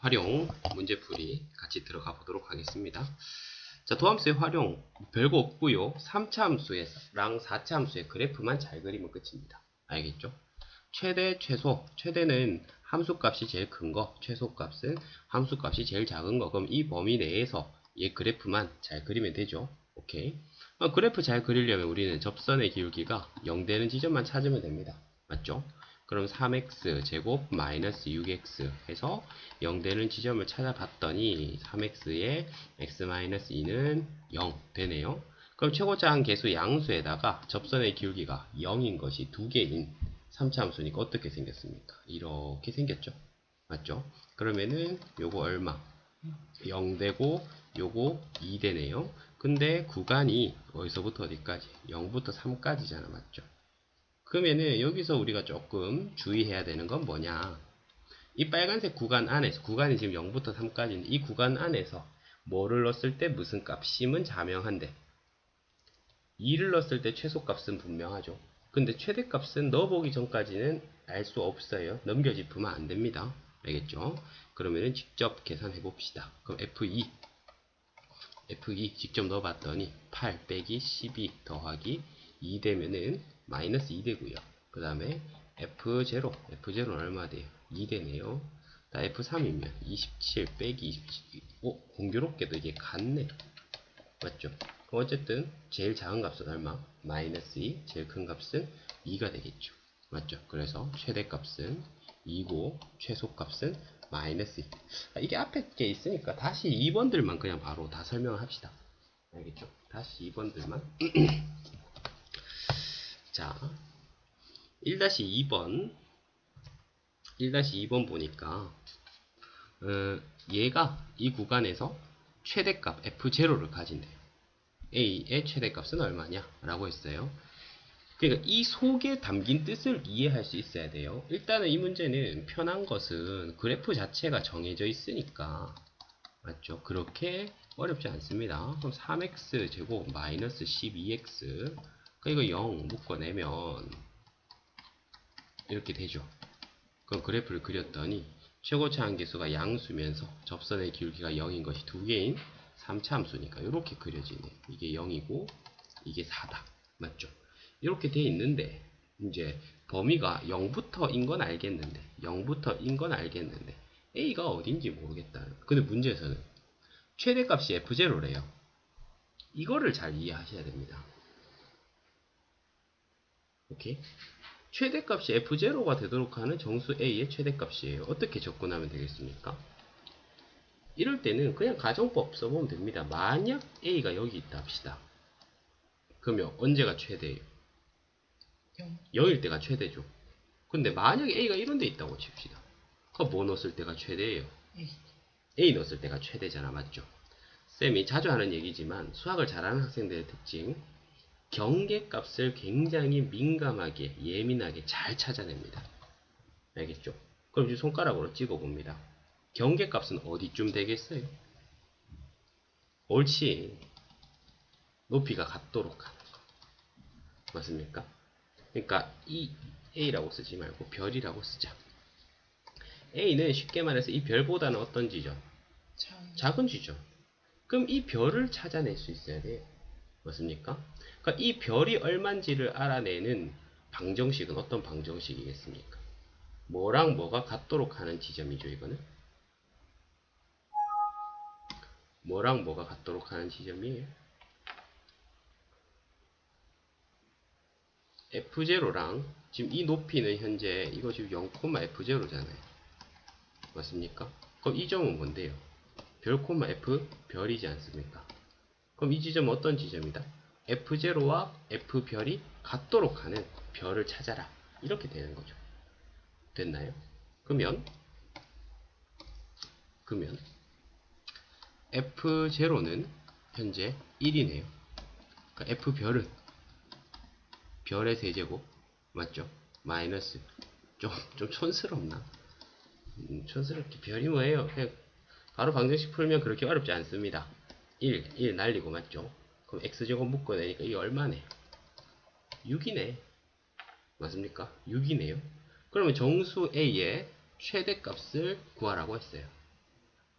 활용 문제풀이 같이 들어가 보도록 하겠습니다. 자, 도함수의 활용 별거 없고요. 3차 함수랑 4차 함수의 그래프만 잘 그리면 끝입니다. 알겠죠? 최대, 최소. 최대는 함수값이 제일 큰 거, 최소값은 함수값이 제일 작은 거. 그럼 이 범위 내에서 얘 그래프만 잘 그리면 되죠. 오케이. 그래프 잘 그리려면 우리는 접선의 기울기가 0 되는 지점만 찾으면 됩니다. 맞죠? 그럼 3x 제곱 마이너스 6x 해서 0 되는 지점을 찾아봤더니 3x에 x 마이너스 2는 0 되네요. 그럼 최고차 함계수 양수에다가 접선의 기울기가 0인 것이 두 개인 3차 함수니까 어떻게 생겼습니까? 이렇게 생겼죠. 맞죠? 그러면은 요거 얼마? 0 되고 요거 2 되네요. 근데 구간이 어디서부터 어디까지? 0부터 3까지잖아. 맞죠? 그러면은 여기서 우리가 조금 주의해야 되는 건 뭐냐? 이 빨간색 구간 안에서, 구간이 지금 0부터 3까지인데 이 구간 안에서 뭐를 넣었을 때 무슨 값임은 자명한데 2를 넣었을 때 최소값은 분명하죠. 근데 최대값은 넣어보기 전까지는 알 수 없어요. 넘겨짚으면 안 됩니다. 알겠죠? 그러면은 직접 계산해 봅시다. 그럼 F2 직접 넣어봤더니 8 빼기 12 더하기 2 되면은 마이너스 2 되고요. 그 다음에 F0는 얼마 돼요? 2 되네요. F3이면 27 빼기 27. 공교롭게도 이게 같네. 맞죠? 어쨌든 제일 작은 값은 얼마? 마이너스 2, 제일 큰 값은 2가 되겠죠. 맞죠? 그래서 최대값은 2고 최소값은 마이너스 2. 이게 앞에 게 있으니까 다시 2번들만 그냥 바로 다 설명을 합시다. 알겠죠? 다시 2번들만. 자, 1-2번 1-2번 보니까 얘가 이 구간에서 최대값 F0를 가진대요. A의 최대값은 얼마냐? 라고 했어요. 그러니까 이 속에 담긴 뜻을 이해할 수 있어야 돼요. 일단은 이 문제는 편한 것은 그래프 자체가 정해져 있으니까 맞죠? 그렇게 어렵지 않습니다. 그럼 3x 제곱 마이너스 12x 이거 0 묶어내면 이렇게 되죠. 그럼 그래프를 그렸더니 최고차 함계수가 양수면서 접선의 기울기가 0인 것이 두 개인 3차 함수니까 이렇게 그려지네. 이게 0이고 이게 4다. 맞죠? 이렇게 돼 있는데 이제 범위가 0부터인 건 알겠는데 A가 어딘지 모르겠다. 근데 문제에서는 최대값이 F0래요. 이거를 잘 이해하셔야 됩니다. 오케이? 최대값이 F0가 되도록 하는 정수 A의 최대값이에요. 어떻게 접근하면 되겠습니까? 이럴 때는 그냥 가정법 써보면 됩니다. 만약 A가 여기 있다 합시다. 그러면 언제가 최대예요? 0일 때가 최대죠. 근데 만약에 A가 이런 데 있다고 칩시다. 그럼 뭐 넣었을 때가 최대예요? A 넣었을 때가 최대잖아. 맞죠? 쌤이 자주 하는 얘기지만 수학을 잘하는 학생들의 특징, 경계값을 굉장히 민감하게 예민하게 잘 찾아냅니다. 알겠죠? 그럼 이제 손가락으로 찍어봅니다. 경계값은 어디쯤 되겠어요? 옳지. 높이가 같도록 하는 거. 맞습니까? 그러니까 이 A라고 쓰지 말고 별이라고 쓰자. A는 쉽게 말해서 이 별보다는 어떤 지점? 작은 지점. 그럼 이 별을 찾아낼 수 있어야 돼요. 맞습니까? 그러니까 이 별이 얼만지를 알아내는 방정식은 어떤 방정식이겠습니까? 뭐랑 뭐가 같도록 하는 지점이죠, 이거는? 뭐랑 뭐가 같도록 하는 지점이에요? F0랑 지금 이 높이는 현재 이거 지금 0,F0잖아요. 맞습니까? 그럼 이 점은 뭔데요? 별, F 별이지 않습니까? 그럼 이 지점은 어떤 지점이다? F0와 F별이 같도록 하는 별을 찾아라. 이렇게 되는 거죠. 됐나요? 그러면 F0는 현재 1이네요. 그러니까 F별은 별의 세제곱 맞죠? 마이너스 좀 촌스럽나? 촌스럽게 별이 뭐예요? 그냥 바로 방정식 풀면 그렇게 어렵지 않습니다. 1 날리고 맞죠? 그럼 x제곱 묶어내니까 이게 얼마네? 6이네. 맞습니까? 6이네요. 그러면 정수 A의 최대값을 구하라고 했어요.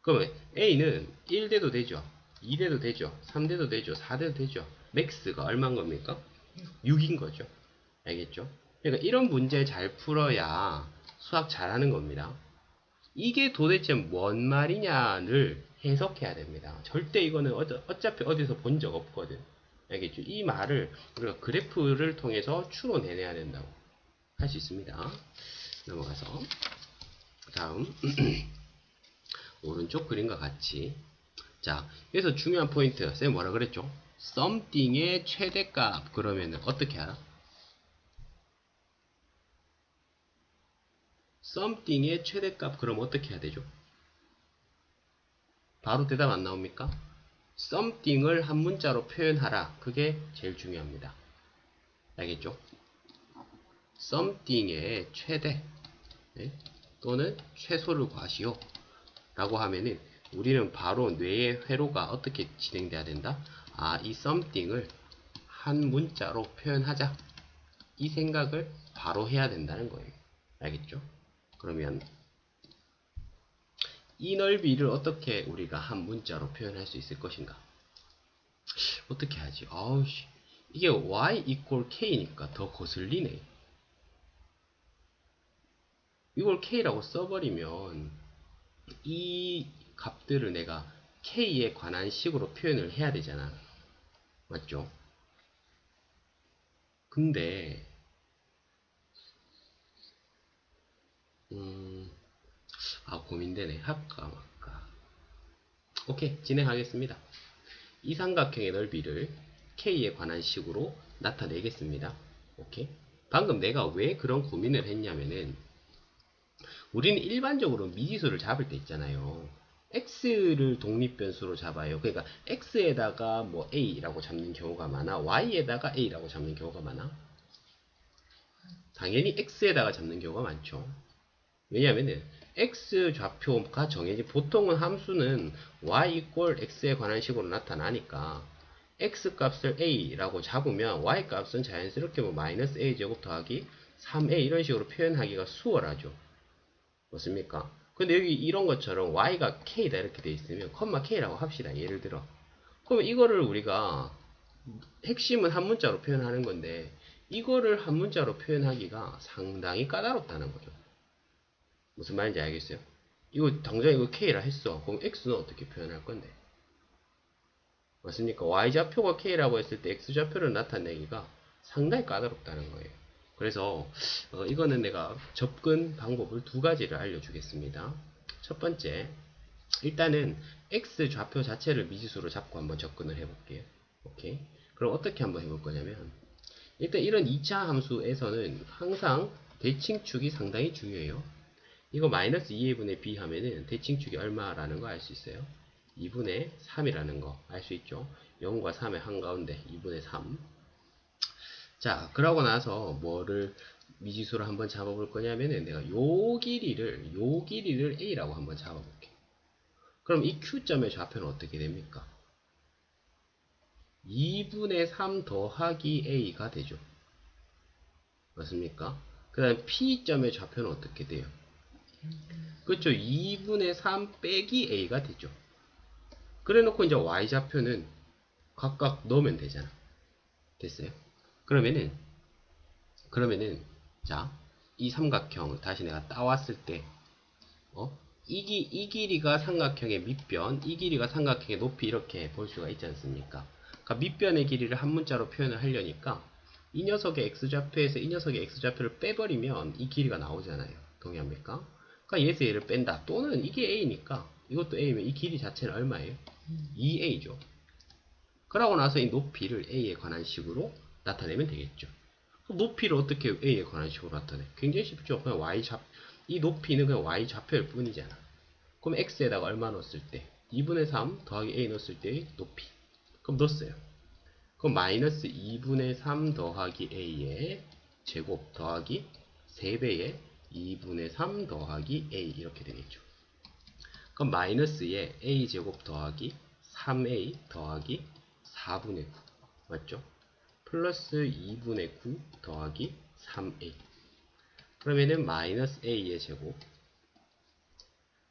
그러면 A는 1대도 되죠. 2대도 되죠. 3대도 되죠. 4대도 되죠. 맥스가 얼마인 겁니까? 6인 거죠. 알겠죠? 그러니까 이런 문제 잘 풀어야 수학 잘하는 겁니다. 이게 도대체 뭔 말이냐를 해석해야 됩니다. 절대 이거는 어차피 어디서 본 적 없거든. 알겠죠? 이 말을 우리가 그래프를 통해서 추론해내야 된다고 할 수 있습니다. 넘어가서 다음 오른쪽 그림과 같이 자 여기서 중요한 포인트 쌤 뭐라 그랬죠? something의 최대값 그러면은 어떻게 알아? something의 최대값 그럼 어떻게 해야 되죠? 바로 대답 안 나옵니까? something을 한 문자로 표현하라. 그게 제일 중요합니다. 알겠죠? something의 최대 네? 또는 최소를 구하시오 라고 하면은 우리는 바로 뇌의 회로가 어떻게 진행돼야 된다? 아, 이 something을 한 문자로 표현하자. 이 생각을 바로 해야 된다는 거예요. 알겠죠? 그러면 이 넓이를 어떻게 우리가 한 문자로 표현할 수 있을 것인가? 어떻게 하지? 아우씨, 이게 y equal k니까 더 거슬리네. 이걸 k라고 써버리면 이 값들을 내가 k에 관한 식으로 표현을 해야 되잖아. 맞죠? 근데 고민되네. 할까 말까. 오케이, 진행하겠습니다. 이 삼각형의 넓이를 k에 관한 식으로 나타내겠습니다. 오케이. 방금 내가 왜 그런 고민을 했냐면은 우리는 일반적으로 미지수를 잡을 때 있잖아요. x를 독립변수로 잡아요. 그러니까 x에다가 뭐 a라고 잡는 경우가 많아. y에다가 a라고 잡는 경우가 많아. 당연히 x에다가 잡는 경우가 많죠. 왜냐면은 x 좌표가 정해진 보통은 함수는 y equal x에 관한 식으로 나타나니까 x 값을 a라고 잡으면 y 값은 자연스럽게 뭐 마이너스 a 제곱 더하기 3a 이런 식으로 표현하기가 수월하죠. 맞습니까? 근데 여기 이런 것처럼 y가 k다 이렇게 돼 있으면 컴마 k라고 합시다. 예를 들어. 그러면 이거를 우리가 핵심은 한 문자로 표현하는 건데 이거를 한 문자로 표현하기가 상당히 까다롭다는 거죠. 무슨 말인지 알겠어요? 이거 당장 이거 k라 했어. 그럼 x는 어떻게 표현할 건데? 맞습니까? y좌표가 k라고 했을 때 x좌표를 나타내기가 상당히 까다롭다는 거예요. 그래서 이거는 내가 접근 방법을 두 가지를 알려주겠습니다. 첫 번째, 일단은 x 좌표 자체를 미지수로 잡고 한번 접근을 해볼게요. 오케이. 그럼 어떻게 한번 해볼 거냐면 일단 이런 2차 함수에서는 항상 대칭축이 상당히 중요해요. 이거 마이너스 2분의 b 하면은 대칭축이 얼마라는 거 알 수 있어요? 2분의 3이라는 거 알 수 있죠? 0과 3의 한가운데 2분의 3. 자, 그러고 나서 뭐를 미지수로 한번 잡아볼 거냐면은 내가 요 길이를 a라고 한번 잡아볼게. 그럼 이 q점의 좌표는 어떻게 됩니까? 2분의 3 더하기 a가 되죠. 맞습니까? 그 다음 p점의 좌표는 어떻게 돼요? 그렇죠. 2분의 3 빼기 a가 되죠. 그래 놓고 이제 y좌표는 각각 넣으면 되잖아. 됐어요? 그러면은 자, 이 삼각형 다시 내가 따왔을 때 이 길이가 삼각형의 밑변, 이 길이가 삼각형의 높이 이렇게 볼 수가 있지 않습니까? 그러니까 밑변의 길이를 한 문자로 표현을 하려니까 이 녀석의 x좌표에서 이 녀석의 x좌표를 빼버리면 이 길이가 나오잖아요. 동의합니까? 그러니까 얘에서 얘를 뺀다. 또는 이게 a니까 이것도 a면 이 길이 자체는 얼마예요? 2a죠. 그러고 나서 이 높이를 a에 관한 식으로 나타내면 되겠죠. 높이를 어떻게 a에 관한 식으로 나타내? 굉장히 쉽죠. 그냥 이 높이는 그냥 y좌표일 뿐이잖아. 그럼 x에다가 얼마 넣었을 때? 2분의 3 더하기 a 넣었을 때의 높이. 그럼 넣었어요. 그럼 마이너스 2분의 3 더하기 a의 제곱 더하기 3배의 2분의 3 더하기 a 이렇게 되겠죠. 그럼 마이너스에 a 제곱 더하기 3a 더하기 4분의 9 맞죠? 플러스 2분의 9 더하기 3a 그러면은 마이너스 a의 제곱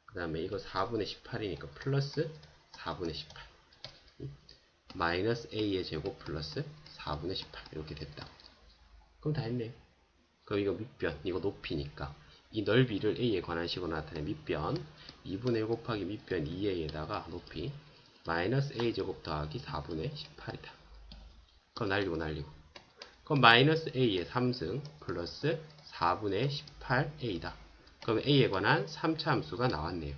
그 다음에 이거 4분의 18이니까 플러스 4분의 18 마이너스 a의 제곱 플러스 4분의 18 이렇게 됐다. 그럼 다 했네요. 그럼 이거 밑변, 이거 높이니까 이 넓이를 a에 관한 식으로 나타낸 밑변 2분의 1 곱하기 밑변 2a에다가 높이 마이너스 a제곱 더하기 4분의 18이다. 그럼 날리고 그럼 마이너스 a의 3승 플러스 4분의 18a다. 그럼 a에 관한 3차 함수가 나왔네요.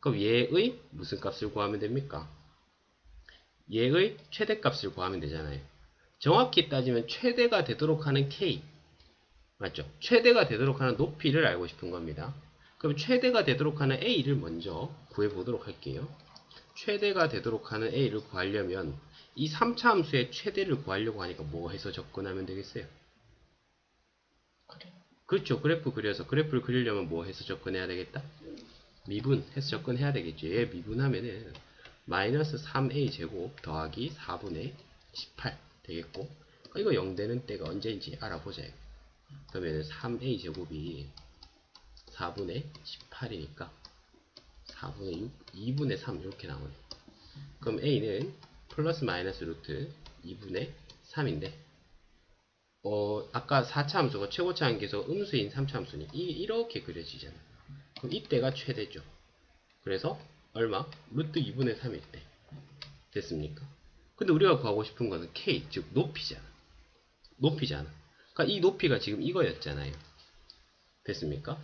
그럼 얘의 무슨 값을 구하면 됩니까? 얘의 최대값을 구하면 되잖아요. 정확히 따지면 최대가 되도록 하는 k 맞죠? 최대가 되도록 하는 높이를 알고 싶은 겁니다. 그럼 최대가 되도록 하는 a를 먼저 구해보도록 할게요. 최대가 되도록 하는 a를 구하려면 이 3차 함수의 최대를 구하려고 하니까 뭐 해서 접근하면 되겠어요? 그렇죠. 그래프 그려서 그래프를 그리려면 뭐 해서 접근해야 되겠다? 미분해서 접근해야 되겠죠. 얘 미분하면은 마이너스 3a 제곱 더하기 4분의 18 되겠고 이거 0되는 때가 언제인지 알아보자. 그러면 3a 제곱이 4분의 18이니까 4분의 6, 2분의 3 이렇게 나오네. 그럼 a는 플러스 마이너스 루트 2분의 3인데 아까 4차 함수가 최고차 함수에서 음수인 3차 함수니 이렇게 그려지잖아. 그럼 이때가 최대죠. 그래서 얼마? 루트 2분의 3일 때 됐습니까? 근데 우리가 구하고 싶은 거는 k, 즉 높이잖아. 그러니까 이 높이가 지금 이거였잖아요. 됐습니까?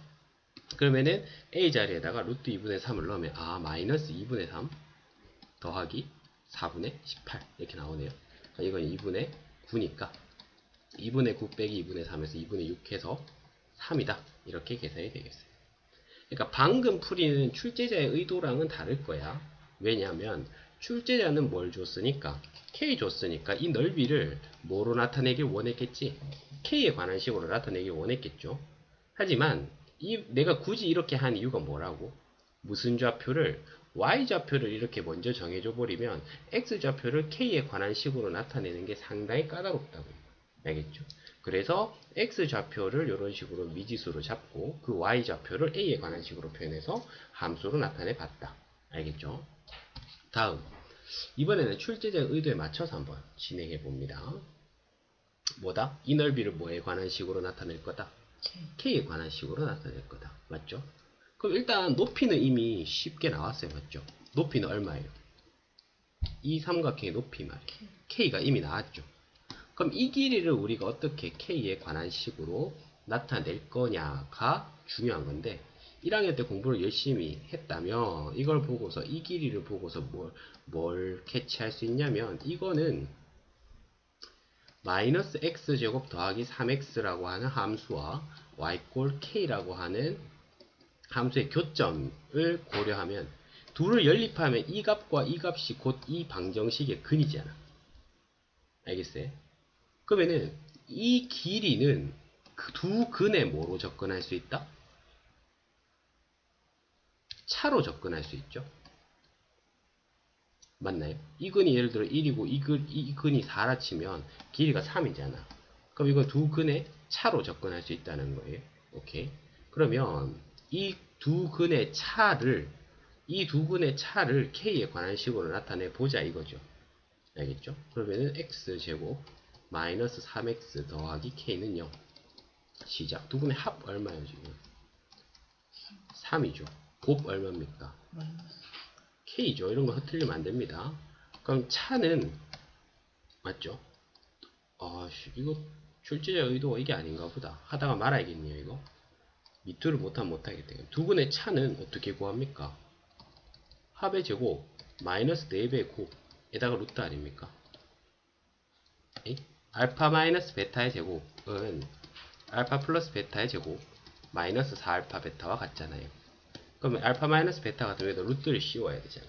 그러면은 a 자리에다가 루트 2분의 3을 넣으면 마이너스 2분의 3 더하기 4분의 18 이렇게 나오네요. 그러니까 이건 2분의 9니까 2분의 9 빼기 2분의 3에서 2분의 6 해서 3이다. 이렇게 계산이 되겠어요. 그러니까 방금 풀이는 출제자의 의도랑은 다를 거야. 왜냐하면 출제자는 뭘 줬으니까 k 줬으니까 이 넓이를 뭐로 나타내길 원했겠지? k에 관한 식으로 나타내길 원했겠죠. 하지만 내가 굳이 이렇게 한 이유가 뭐라고? 무슨 좌표를 y좌표를 이렇게 먼저 정해줘 버리면 x좌표를 k에 관한 식으로 나타내는 게 상당히 까다롭다고요. 알겠죠? 그래서 x좌표를 이런 식으로 미지수로 잡고 그 y좌표를 a에 관한 식으로 표현해서 함수로 나타내 봤다. 알겠죠? 다음 이번에는 출제자의 의도에 맞춰서 한번 진행해 봅니다. 뭐다? 이 넓이를 뭐에 관한 식으로 나타낼 거다? k에 관한 식으로 나타낼 거다. 맞죠? 그럼 일단 높이는 이미 쉽게 나왔어요. 맞죠? 높이는 얼마예요? 이 삼각형의 높이 말이에요. k가 이미 나왔죠. 그럼 이 길이를 우리가 어떻게 k에 관한 식으로 나타낼 거냐가 중요한 건데 1학년 때 공부를 열심히 했다면 이걸 보고서 이 길이를 보고서 뭘 캐치할 수 있냐면 이거는 마이너스 x제곱 더하기 3x라고 하는 함수와 y꼴 k라고 하는 함수의 교점을 고려하면 둘을 연립하면 이 값과 이 값이 곧 이 방정식의 근이잖아. 알겠어요? 그러면은 이 길이는 그 두 근에 뭐로 접근할 수 있다? 차로 접근할 수 있죠. 맞나요? 이 근이 예를 들어 1이고 이 근이 4라 치면 길이가 3이잖아. 그럼 이건 두 근의 차로 접근할 수 있다는 거예요. 오케이. 그러면 이 두 근의 차를 k에 관한 식으로 나타내 보자 이거죠. 알겠죠? 그러면은 x제곱 마이너스 3x 더하기 k는 0. 시작. 두 분의 합 얼마예요 지금? 3이죠. 곱 얼마입니까? k죠. 이런 거 흐트리면 안 됩니다. 그럼 차는 맞죠? 이거 출제자 의도가 이게 아닌가 보다. 하다가 말아야겠네요 이거. 미투를 못하면 못하겠다. 두 분의 차는 어떻게 구합니까? 합의 제곱 마이너스 4배의 곱에다가 루트 아닙니까? 알파 마이너스 베타의 제곱은 알파 플러스 베타의 제곱 마이너스 4알파 베타와 같잖아요. 그러면 알파 마이너스 베타 같은 경우에도 루트를 씌워야 되잖아.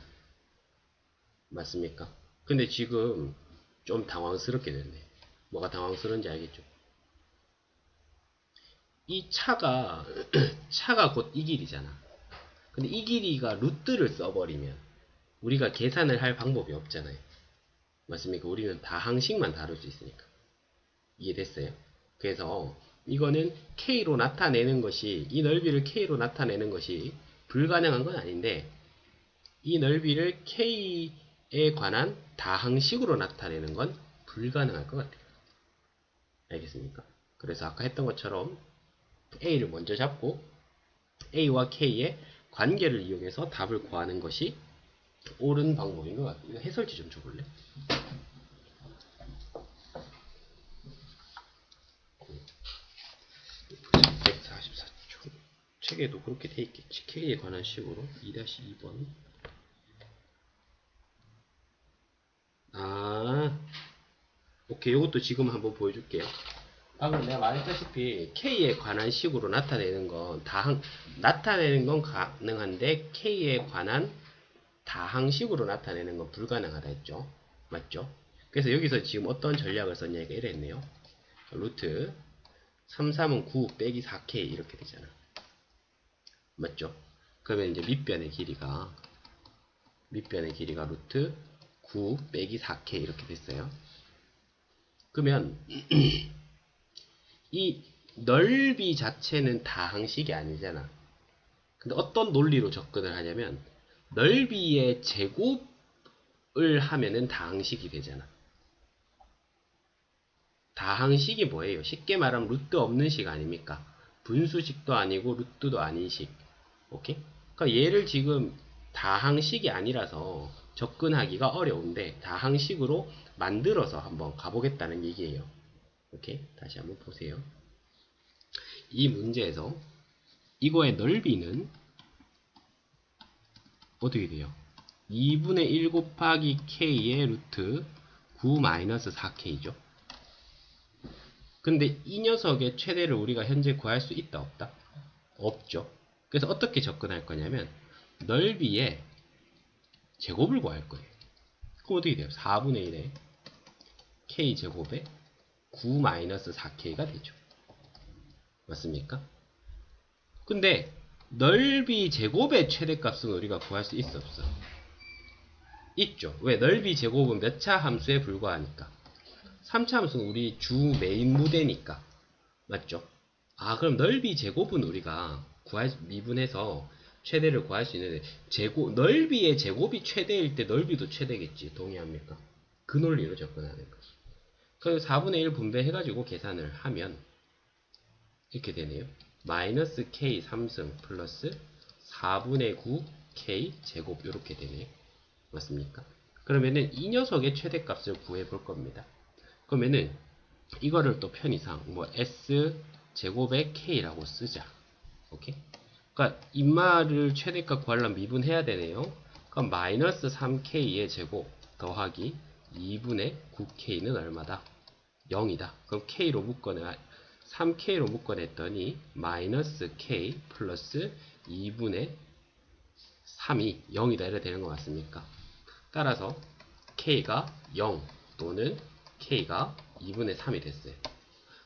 맞습니까? 근데 지금 좀 당황스럽게 됐네. 뭐가 당황스러운지 알겠죠? 이 차가 곧 이 길이잖아. 근데 이 길이가 루트를 써버리면 우리가 계산을 할 방법이 없잖아요. 맞습니까? 우리는 다 항식만 다룰 수 있으니까. 이해됐어요? 그래서 이거는 k로 나타내는 것이 이 넓이를 k로 나타내는 것이 불가능한 건 아닌데 이 넓이를 K에 관한 다항식으로 나타내는 건 불가능할 것 같아요. 알겠습니까? 그래서 아까 했던 것처럼 A를 먼저 잡고 A와 K의 관계를 이용해서 답을 구하는 것이 옳은 방법인 것 같아요. 이거 해설지 좀 줘볼래? 책에도 그렇게 돼 있겠지. K에 관한 식으로 2-2번. 오케이. 이것도 지금 한번 보여줄게요. 방금 내가 말했다시피 K에 관한 식으로 나타내는 건 나타내는 건 가능한데 K에 관한 다항식으로 나타내는 건 불가능하다 했죠. 맞죠? 그래서 여기서 지금 어떤 전략을 썼냐니까 이랬네요. 루트 3, 3은 9 빼기 4K 이렇게 되잖아. 맞죠? 그러면 이제 밑변의 길이가 루트 9 빼기 4K 이렇게 됐어요. 그러면 이 넓이 자체는 다항식이 아니잖아. 근데 어떤 논리로 접근을 하냐면 넓이의 제곱을 하면은 다항식이 되잖아. 다항식이 뭐예요? 쉽게 말하면 루트 없는 식 아닙니까? 분수식도 아니고 루트도 아닌 식. 오케이? 그러니까 얘를 지금 다항식이 아니라서 접근하기가 어려운데 다항식으로 만들어서 한번 가보겠다는 얘기예요. 오케이? 다시 한번 보세요. 이 문제에서 이거의 넓이는 어떻게 돼요? 2분의 1 곱하기 k의 루트 9-4k죠. 근데 이 녀석의 최대를 우리가 현재 구할 수 있다 없다? 없죠. 그래서 어떻게 접근할 거냐면 넓이의 제곱을 구할 거예요. 그럼 어떻게 돼요? 4분의 1의 k제곱에 9-4k가 되죠. 맞습니까? 근데 넓이 제곱의 최대값은 우리가 구할 수 있어 없어? 있죠. 왜? 넓이 제곱은 몇 차 함수에 불과하니까. 3차 함수는 우리 주 메인 무대니까. 맞죠? 그럼 넓이 제곱은 우리가 미분해서 최대를 구할 수 있는데 넓이의 제곱이 최대일 때 넓이도 최대겠지. 동의합니까? 그 논리로 접근하는 거죠. 그래서 4분의 1 분배해가지고 계산을 하면 이렇게 되네요. 마이너스 k 3승 플러스 4분의 9 k 제곱 이렇게 되네요. 맞습니까? 그러면은 이 녀석의 최대값을 구해볼 겁니다. 그러면은 이거를 또 편의상 s 제곱의 k라고 쓰자. 오케이? 그러니까 인마를 최대값 구하려면 미분해야 되네요. 그럼 마이너스 3k의 제곱 더하기 2분의 9k는 얼마다? 0이다. 그럼 k로 묶어내 3k로 묶어냈더니 마이너스 k 플러스 2분의 3이 0이다 이래 되는 거 맞습니까? 따라서 k가 0 또는 k가 2분의 3이 됐어요.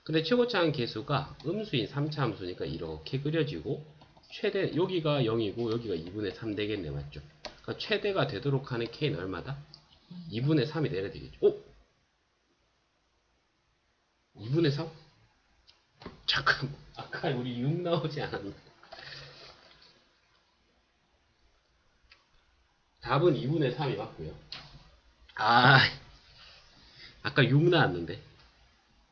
근데 최고차항 계수가 음수인 3차 함수니까 이렇게 그려지고 최대 여기가 0이고 여기가 2분의 3 되겠네. 맞죠? 그러니까 최대가 되도록 하는 k는 얼마다? 2분의 3이 내야 되겠죠. 오! 2분의 3? 잠깐 아까 우리 6 나오지 않았나? 답은 2분의 3이 맞고요. 아까 6 나왔는데.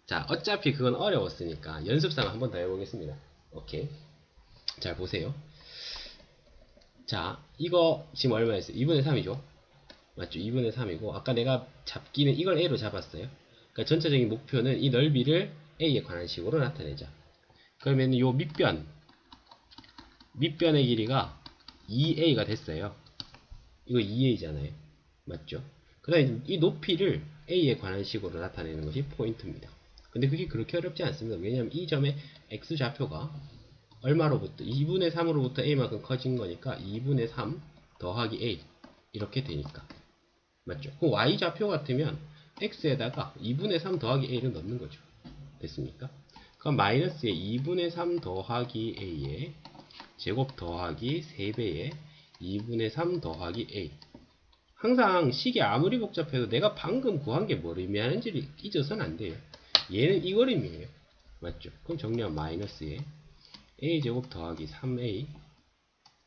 자, 어차피 그건 어려웠으니까 연습상 한 번 더 해보겠습니다. 오케이. 잘 보세요. 자, 이거 지금 얼마였어요? 2분의 3이죠? 맞죠? 2분의 3이고 아까 내가 잡기는 이걸 a로 잡았어요. 그러니까 전체적인 목표는 이 넓이를 a에 관한 식으로 나타내자. 그러면 요 밑변의 길이가 2a가 됐어요. 이거 2a잖아요. 맞죠? 그 다음에 이 높이를 a에 관한 식으로 나타내는 것이 포인트입니다. 근데 그게 그렇게 어렵지 않습니다. 왜냐하면 이 점의 x좌표가 얼마로부터 2분의 3으로부터 a만큼 커진 거니까 2분의 3 더하기 a 이렇게 되니까. 맞죠? 그럼 y좌표 같으면 x에다가 2분의 3 더하기 a를 넣는 거죠. 됐습니까? 그럼 마이너스에 2분의 3 더하기 a에 제곱 더하기 3배에 2분의 3 더하기 a. 항상 식이 아무리 복잡해도 내가 방금 구한 게 뭘 의미하는지를 잊어서는 안 돼요. 얘는 이 그림이에요. 맞죠? 그럼 정리하면 마이너스에 a제곱 더하기 3a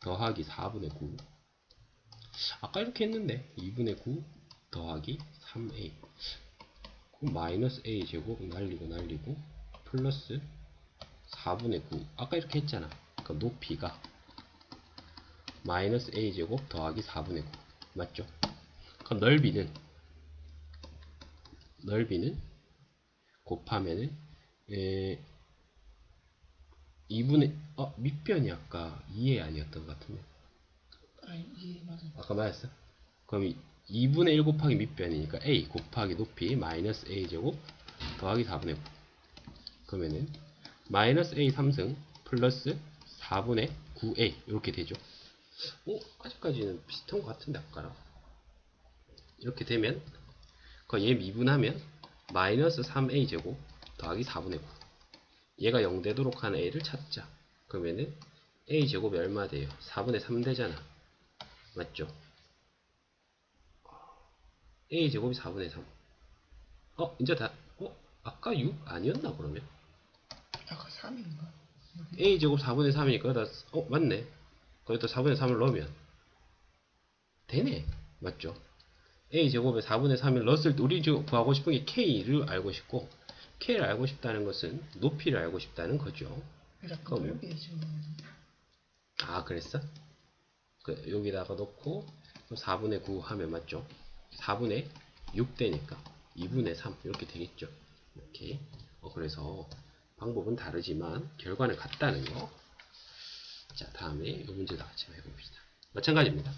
더하기 4분의 9. 아까 이렇게 했는데 2분의 9 더하기 3a. 그럼 마이너스 a 제곱 날리고 플러스 4분의 9. 아까 이렇게 했잖아. 그러니까 높이가 마이너스 a 제곱 더하기 4분의 9 맞죠? 그럼 넓이는 곱하면은 2분의 밑변이 아까 2의 아니었던 것 같은데. 아니, 맞아. 아까 맞았어? 그럼 2분의 1 곱하기 밑변이니까 a 곱하기 높이 마이너스 a 제곱 더하기 4분의 9. 그러면은 마이너스 a 3승 플러스 4분의 9a 이렇게 되죠. 아직까지는 비슷한 것 같은데 아까랑. 이렇게 되면 얘 미분하면 마이너스 3a 제곱 더하기 4분의 9. 얘가 0 되도록 하는 a를 찾자. 그러면은 a 제곱이 얼마 돼요? 4분의 3 되잖아. 맞죠? a 제곱이 4분의 3. 이제 아까 6 아니었나 그러면? 아까 3인가? a 제곱 4분의 3이니까 맞네. 거기다 4분의 3을 넣으면 되네. 맞죠? a 제곱에 4분의 3을 넣었을 때 우리 지금 구하고 싶은 게 k를 알고 싶고, k를 알고 싶다는 것은 높이를 알고 싶다는 거죠. 그럼 여기에 지금 그랬어? 여기다가 넣고 4분의 9 하면 맞죠? 4분의 6 되니까 2분의 3 이렇게 되겠죠. 이렇게. 그래서 방법은 다르지만 결과는 같다는 거. 자, 다음에 이 문제도 같이 해봅시다. 마찬가지입니다.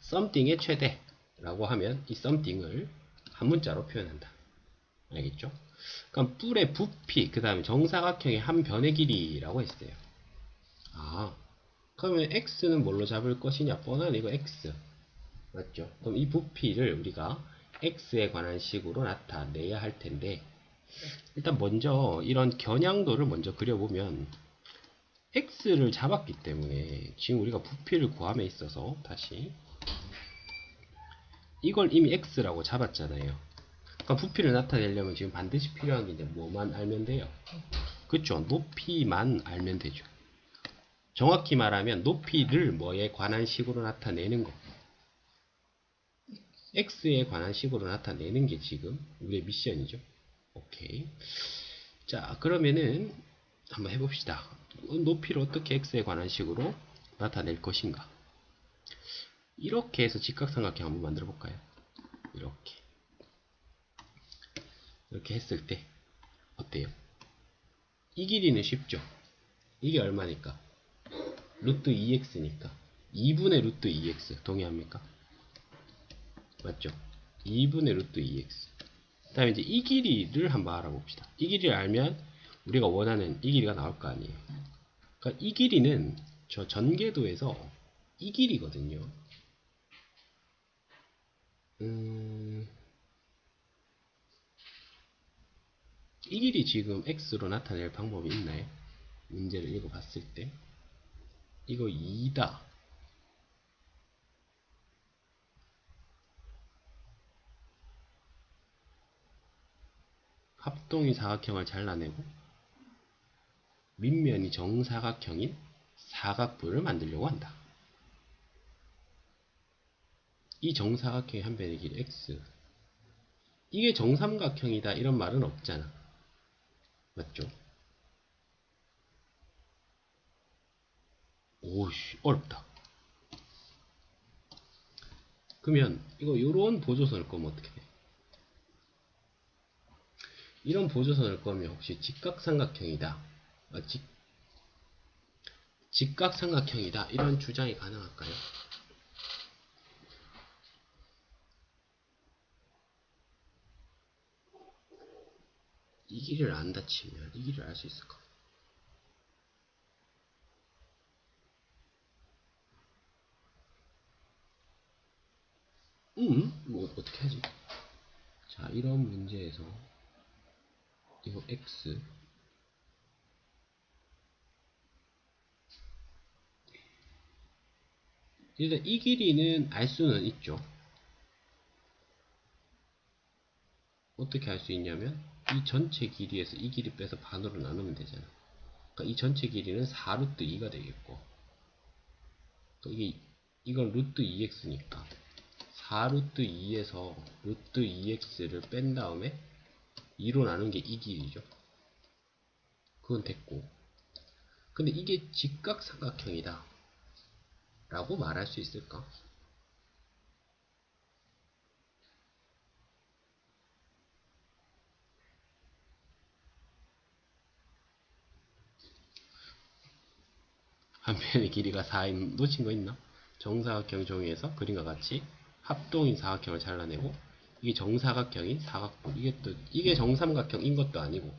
something의 최대라고 하면 이 something을 한 문자로 표현한다. 알겠죠? 그럼 뿔의 부피, 그 다음에 정사각형의 한 변의 길이라고 했어요. 그러면 x는 뭘로 잡을 것이냐? 뻔한 이거 x. 맞죠? 그럼 이 부피를 우리가 x에 관한 식으로 나타내야 할 텐데, 일단 먼저 이런 겨냥도를 먼저 그려보면 x를 잡았기 때문에 지금 우리가 부피를 구함에 있어서 다시 이걸 이미 x라고 잡았잖아요. 그러니까 부피를 나타내려면 지금 반드시 필요한 게 이제 뭐만 알면 돼요? 그쵸? 높이만 알면 되죠. 정확히 말하면 높이를 뭐에 관한 식으로 나타내는 거. x에 관한 식으로 나타내는 게 지금 우리의 미션이죠. 오케이. 자, 그러면은 한번 해봅시다. 높이를 어떻게 x에 관한 식으로 나타낼 것인가. 이렇게 해서 직각삼각형 한번 만들어 볼까요? 이렇게 했을 때 어때요? 이 길이는 쉽죠? 이게 얼마니까? 루트 2x니까 2분의 루트 2x 동의합니까? 맞죠? 2분의 루트 2x. 그 다음에 이제 이 길이를 한번 알아봅시다. 이 길이를 알면 우리가 원하는 이 길이가 나올 거 아니에요. 그러니까 이 길이는 저 전개도에서 이 길이거든요. 이 길이 지금 x로 나타낼 방법이 있나요? 문제를 읽어봤을 때 이거 2다. 합동이 사각형을 잘라내고 밑면이 정사각형인 사각부를 만들려고 한다. 이 정사각형의 한 변의 길이 x. 이게 정삼각형이다 이런 말은 없잖아. 맞죠? 오씨 어렵다. 그러면 이거 요런 보조선을 꺼면 어떻게 돼? 이런 보조선을 꺼면 혹시 직각삼각형이다. 직각삼각형이다 이런 주장이 가능할까요? 이 길이를 안다 치면 이 길이를 알 수 있을까? 뭐 어떻게 하지? 자, 이런 문제에서 이거 x 일단 이 길이는 알 수는 있죠. 어떻게 알 수 있냐면 이 전체 길이에서 이 길이 빼서 반으로 나누면 되잖아. 그러니까 이 전체 길이는 4루트 2가 되겠고 이건 루트 2x니까 4 루트 2에서 루트 2x를 뺀 다음에 2로 나눈 게 이 길이죠. 그건 됐고, 근데 이게 직각삼각형이다 라고 말할 수 있을까? 한 편의 길이가 4인 놓친 거 있나? 정사각형 종이에서 그림과 같이 합동인 사각형을 잘라내고, 이게 정사각형인 사각부, 이게 정삼각형인 것도 아니고,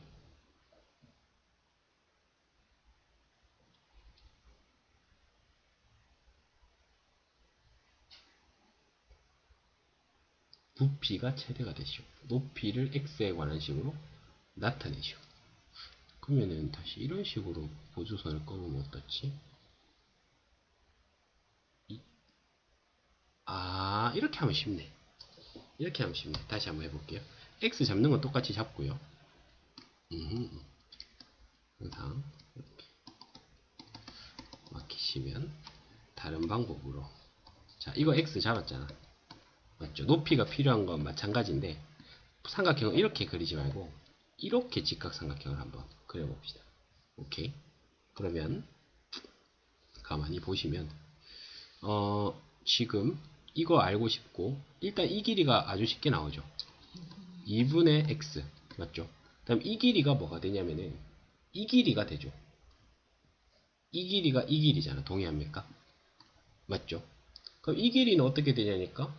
부피가 최대가 되시오. 높이를 x에 관한 식으로 나타내시오. 그러면은 다시 이런 식으로 보조선을 꺼놓으면 어떻지? 이렇게 하면 쉽네. 이렇게 하면 쉽네. 다시 한번 해볼게요. x 잡는 건 똑같이 잡고요. 항상 이렇게 막히시면 다른 방법으로, 자, 이거 x 잡았잖아. 맞죠? 높이가 필요한 건 마찬가지인데, 삼각형을 이렇게 그리지 말고 이렇게 직각삼각형을 한번 그려봅시다. 오케이. 그러면 가만히 보시면 지금 이거 알고 싶고, 일단 이 길이가 아주 쉽게 나오죠. 2분의 x 맞죠? 그다음 이 길이가 뭐가 되냐면은 이 길이가 되죠. 이 길이가 이 길이잖아. 동의합니까? 맞죠? 그럼 이 길이는 어떻게 되냐니까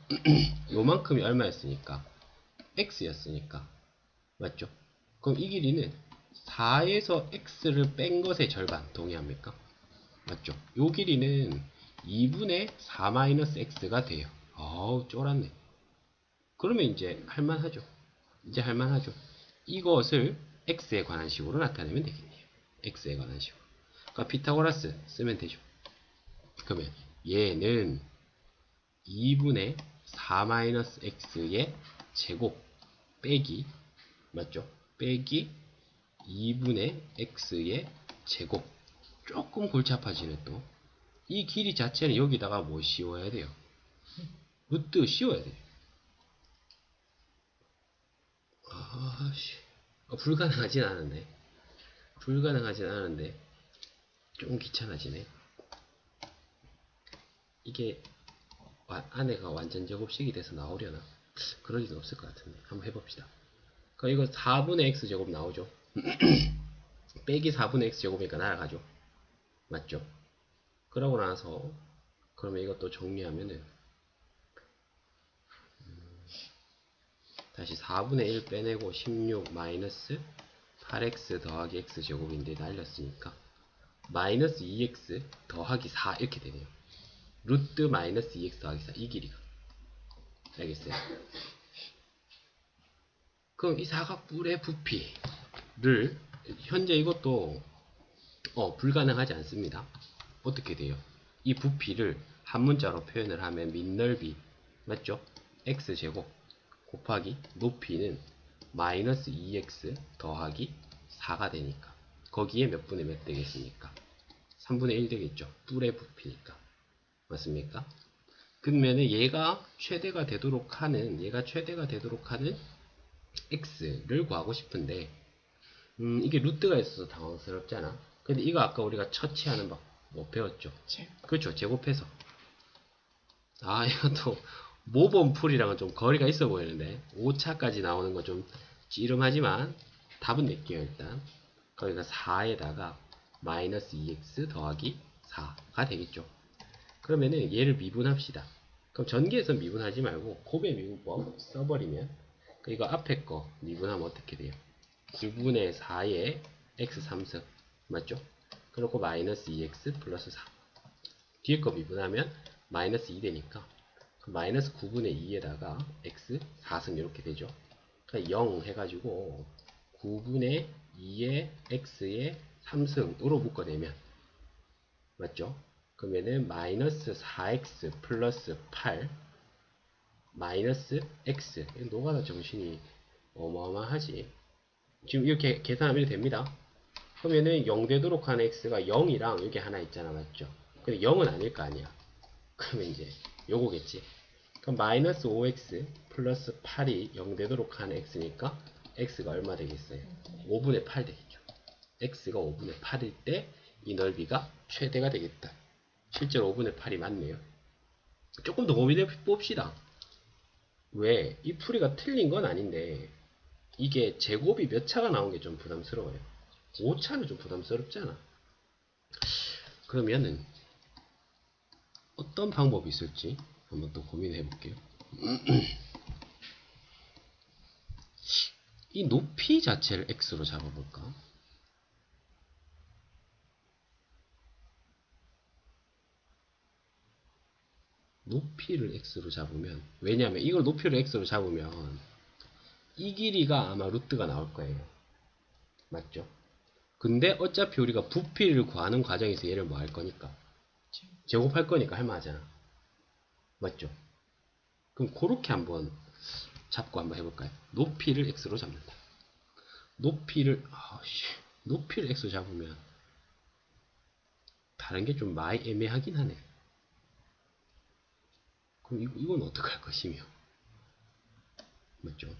요만큼이 얼마였으니까 x였으니까 맞죠? 그럼 이 길이는 4에서 x를 뺀 것의 절반. 동의합니까? 맞죠? 요 길이는 2분의 4-x가 돼요. 어우, 쫄았네. 그러면 이제 할만하죠. 이제 할만하죠. 이것을 x에 관한 식으로 나타내면 되겠네요. x에 관한 식으로. 그러니까 피타고라스 쓰면 되죠. 그러면 얘는 2분의 4-x의 제곱 빼기, 맞죠? 빼기 2분의 x의 제곱. 조금 골치 아파지는 또 이 길이 자체는 여기다가 뭐 씌워야 돼요? 루트 씌워야 돼요. 불가능하진 않은데. 불가능하진 않은데 좀 귀찮아지네. 이게 안에가 완전 제곱식이 돼서 나오려나? 그럴 리는 없을 것 같은데 한번 해봅시다. 그럼 이거 4분의 x제곱 나오죠? 빼기 4분의 x제곱이니까 날아가죠? 맞죠? 그러고 나서 그러면 이것도 정리하면은 다시 4분의 1 빼내고 16 마이너스 8x 더하기 x제곱인데 날렸으니까 마이너스 2x 더하기 4 이렇게 되네요. 루트 마이너스 2x 더하기 4 이 길이가. 알겠어요? 그럼 이 사각뿔의 부피를 현재 이것도 불가능하지 않습니다. 어떻게 돼요? 이 부피를 한 문자로 표현을 하면 밑넓이 맞죠? x제곱 곱하기 높이는 마이너스 2x 더하기 4가 되니까 거기에 몇 분의 몇 되겠습니까? 3분의 1 되겠죠? 뿔의 부피니까. 맞습니까? 그러면 얘가 최대가 되도록 하는 x를 구하고 싶은데 이게 루트가 있어서 당황스럽잖아. 근데 이거 아까 우리가 처치하는 법 뭐 배웠죠? 그렇죠. 제곱해서. 이것도 모범 풀이랑은 좀 거리가 있어 보이는데 5차까지 나오는 거 좀 찌름하지만 답은 낼게요. 일단 거기가 4에다가 마이너스 2x 더하기 4가 되겠죠. 그러면은 얘를 미분합시다. 그럼 전기에서 미분하지 말고 곱의 미분법 써버리면 이거 앞에 거 미분하면 어떻게 돼요? 9분의 4의 x 3승 맞죠? 그리고 마이너스 2x 플러스 4 뒤에 거 미분하면 마이너스 2 되니까 마이너스 9분의 2에다가 x 4승 이렇게 되죠. 그러니까 0 해가지고 9분의 2의 x의 3승으로 묶어내면 맞죠? 그러면은 마이너스 4x 플러스 8 마이너스 x. 노가다 정신이 어마어마하지. 지금 이렇게 계산하면 됩니다. 그러면은 0 되도록 하는 x가 0이랑 여기 하나 있잖아. 맞죠? 근데 0은 아닐 거 아니야. 그러면 이제 요거겠지. 그럼 마이너스 5x 플러스 8이 0 되도록 하는 x니까 x가 얼마 되겠어요? 5분의 8 되겠죠. x가 5분의 8일 때 이 넓이가 최대가 되겠다. 실제로 5분의 8이 맞네요. 조금 더 고민해 봅시다. 왜? 이 풀이가 틀린 건 아닌데 이게 제곱이 몇 차가 나온 게 좀 부담스러워요. 5차는 좀 부담스럽잖아. 그러면은 어떤 방법이 있을지 한번 또 고민해 볼게요. 이 높이 자체를 x로 잡아볼까? 높이를 x로 잡으면, 왜냐하면 이걸 높이를 x로 잡으면 이 길이가 아마 루트가 나올 거예요. 맞죠? 근데 어차피 우리가 부피를 구하는 과정에서 얘를 뭐 할 거니까? 제곱할 거니까 할만하잖아. 맞죠? 그럼 그렇게 한번 잡고 한번 해볼까요? 높이를 x로 잡는다. 높이를 x로 잡으면 다른 게 좀 많이 애매하긴 하네. 그럼 이건 어떡할 것이며? 맞죠?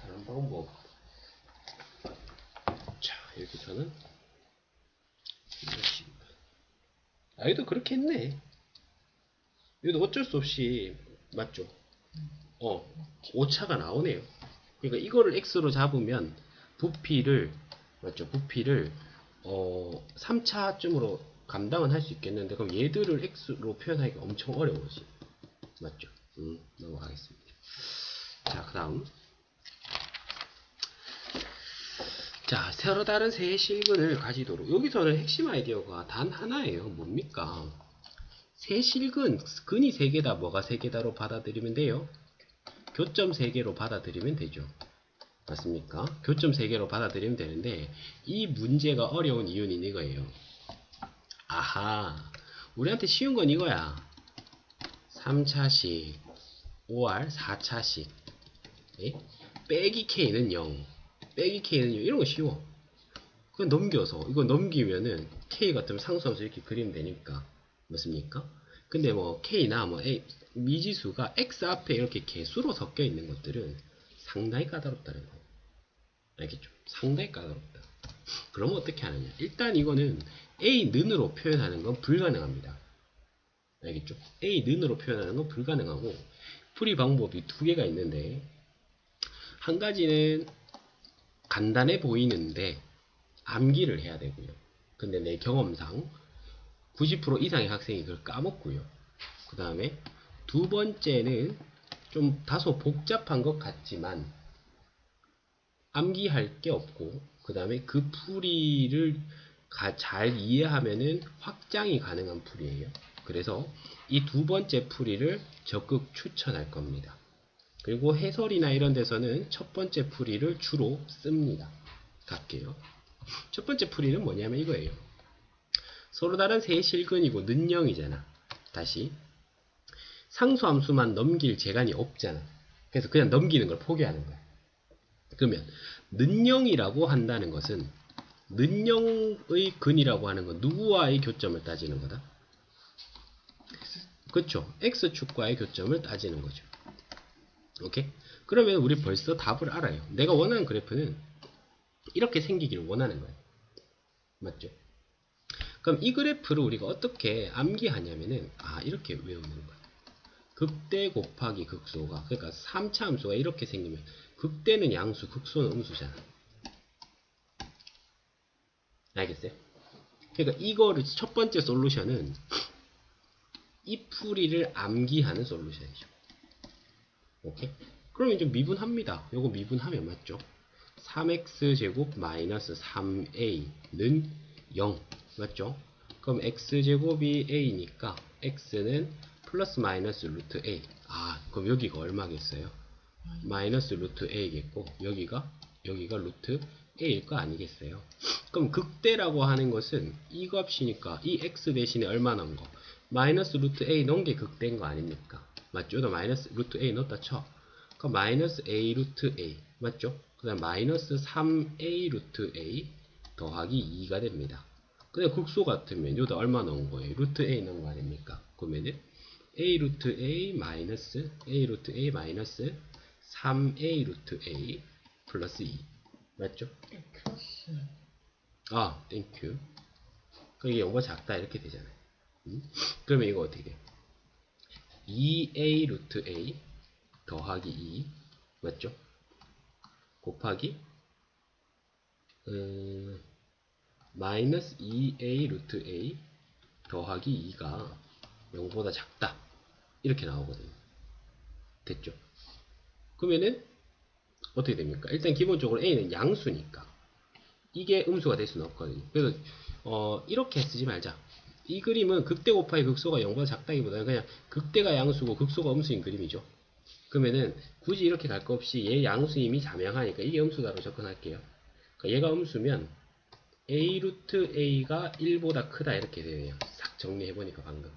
다른 방법. 자, 여기서는 여기도 그렇게 했네. 여기도 어쩔 수 없이 맞죠? 5차가 나오네요. 그러니까 이거를 x로 잡으면 부피를 맞죠? 부피를 3차쯤으로 감당은 할 수 있겠는데 그럼 얘들을 x로 표현하기가 엄청 어려워지. 맞죠? 넘어가겠습니다. 자, 그 다음. 자, 서로 다른 세 실근을 가지도록. 여기서는 핵심 아이디어가 단 하나예요. 뭡니까? 세 실근, 근이 3개다, 뭐가 3개다로 받아들이면 돼요? 교점 3개로 받아들이면 되죠. 맞습니까? 교점 3개로 받아들이면 되는데, 이 문제가 어려운 이유는 이거예요. 아하, 우리한테 쉬운 건 이거야. 3차식, 5R, 4차식. 예? 빼기 K는 0. 빼기 K는 0. 이런 거 쉬워. 그건 넘겨서, 이거 넘기면은 K 같으면 상수함수 이렇게 그리면 되니까. 맞습니까? 근데 뭐 K나 뭐 A, 미지수가 X 앞에 이렇게 개수로 섞여 있는 것들은 상당히 까다롭다는 거. 알겠죠? 상당히 까다롭다. 그러면 어떻게 하느냐? 일단 이거는 A는으로 표현하는 건 불가능합니다. 알겠죠? A는으로 표현하는 건 불가능하고 풀이 방법이 2개가 있는데 한 가지는 간단해 보이는데 암기를 해야 되고요. 근데 내 경험상 90% 이상의 학생이 그걸 까먹고요. 그 다음에 두 번째는 좀 다소 복잡한 것 같지만 암기할 게 없고 그 다음에 그 풀이를 잘 이해하면은 확장이 가능한 풀이에요. 그래서 이 두 번째 풀이를 적극 추천할 겁니다. 그리고 해설이나 이런 데서는 첫 번째 풀이를 주로 씁니다. 갈게요. 첫 번째 풀이는 뭐냐면 이거예요. 서로 다른 세 실근이고 는 0이잖아. 다시 상수함수만 넘길 재간이 없잖아. 그래서 그냥 넘기는 걸 포기하는 거야. 그러면 는 0이라고 한다는 것은 는 0의 근이라고 하는 건 누구와의 교점을 따지는 거다? 그렇죠. x축과의 교점을 따지는 거죠. 오케이? 그러면 우리 벌써 답을 알아요. 내가 원하는 그래프는 이렇게 생기기를 원하는 거예요. 맞죠? 그럼 이 그래프를 우리가 어떻게 암기하냐면은 이렇게 외우는 거예요. 극대 곱하기 극소가, 그러니까 3차 함수가 이렇게 생기면 극대는 양수, 극소는 음수잖아. 알겠어요? 그러니까 이거를 첫 번째 솔루션은 이 풀이를 암기하는 솔루션이죠. 오케이? 그럼 이제 미분합니다. 요거 미분하면 맞죠? 3x제곱 마이너스 3a는 0 맞죠? 그럼 x제곱이 a니까 x는 플러스 마이너스 루트 a. 그럼 여기가 얼마겠어요? 마이너스 루트 a겠고 여기가 루트 a일 거 아니겠어요? 그럼 극대라고 하는 것은 이 값이니까 이 x 대신에 얼마 넣은 거? 마이너스 루트 a 넣은 게 극대인 거 아닙니까? 맞죠? 너 마이너스 루트 a 넣었다 쳐. 그럼 마이너스 a 루트 a 맞죠? 그 다음 마이너스 3a 루트 a 더하기 2가 됩니다. 근데 극소 같으면 여기다 얼마 넣은 거예요? 루트 a 넣은 거 아닙니까? 그러면은 a 루트 a 마이너스 3a 루트 a 플러스 2 맞죠? 플러스 아, 땡큐. 그럼 이게 0보다 작다 이렇게 되잖아요. 그러면 이거 어떻게 돼? 2a 루트 a 더하기 2 맞죠? 곱하기 마이너스 2a 루트 a 더하기 2가 0보다 작다 이렇게 나오거든요. 됐죠? 그러면은 어떻게 됩니까? 일단 기본적으로 a는 양수니까 이게 음수가 될 수는 없거든요. 그래서 이렇게 쓰지 말자. 이 그림은 극대 곱하기 극소가 0보다 작다기보다는 그냥 극대가 양수고 극소가 음수인 그림이죠. 그러면은 굳이 이렇게 갈 거 없이 얘 양수임이 자명하니까 이게 음수다로 접근할게요. 그러니까 얘가 음수면 a 루트 a가 1보다 크다 이렇게 되네요. 싹 정리해보니까 방금.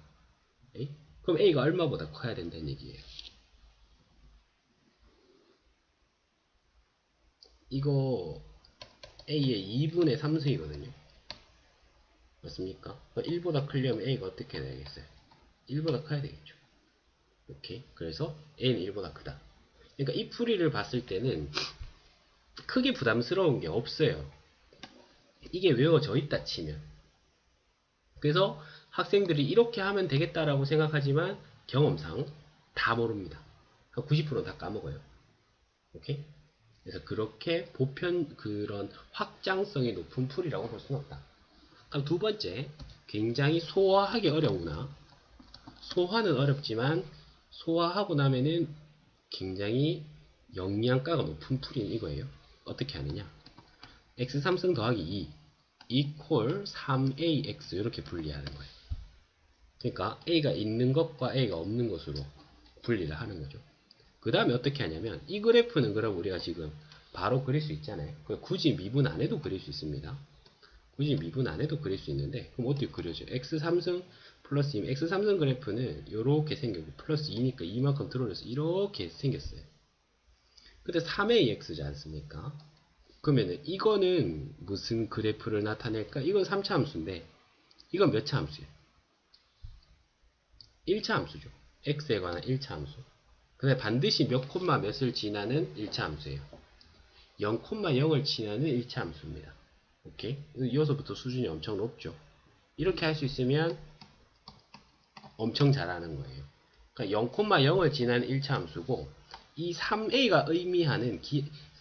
에이? 그럼 a가 얼마보다 커야 된다는 얘기예요. 이거 a의 2분의 3승이거든요. 맞습니까? 1보다 크려면 a가 어떻게 되겠어요? 1보다 커야 되겠죠. 오케이. 그래서 a는 1보다 크다. 그러니까 이 풀이를 봤을 때는 크게 부담스러운 게 없어요. 이게 외워져 있다 치면. 그래서 학생들이 이렇게 하면 되겠다라고 생각하지만 경험상 다 모릅니다. 90%는 다 까먹어요. 오케이? 그래서 그렇게 그런 확장성이 높은 풀이라고 볼 수는 없다. 그럼 두 번째, 굉장히 소화하기 어려우나 소화는 어렵지만 소화하고 나면은 굉장히 영양가가 높은 풀이는 이거예요. 어떻게 하느냐? x 3승 더하기 2 equal 3ax 이렇게 분리하는 거예요. 그러니까 a가 있는 것과 a가 없는 것으로 분리를 하는 거죠. 그 다음에 어떻게 하냐면 이 그래프는 그럼 우리가 지금 바로 그릴 수 있잖아요. 굳이 미분 안 해도 그릴 수 있습니다. 굳이 미분 안 해도 그릴 수 있는데 그럼 어떻게 그려져요? x 3승 플러스 2 x 3승 그래프는 이렇게 생겼고 플러스 2니까 이만큼 들어올려서 이렇게 생겼어요. 근데 3ax지 않습니까? 그러면은 이거는 무슨 그래프를 나타낼까? 이건 3차 함수인데 이건 몇 차 함수예요? 1차 함수죠. x에 관한 1차 함수. 근데 반드시 몇 콤마 몇을 지나는 1차 함수예요. 0,0을 지나는 1차 함수입니다. 오케이? 이어서부터 수준이 엄청 높죠. 이렇게 할 수 있으면 엄청 잘하는 거예요. 그러니까 0,0을 지나는 1차 함수고 이 3a가 의미하는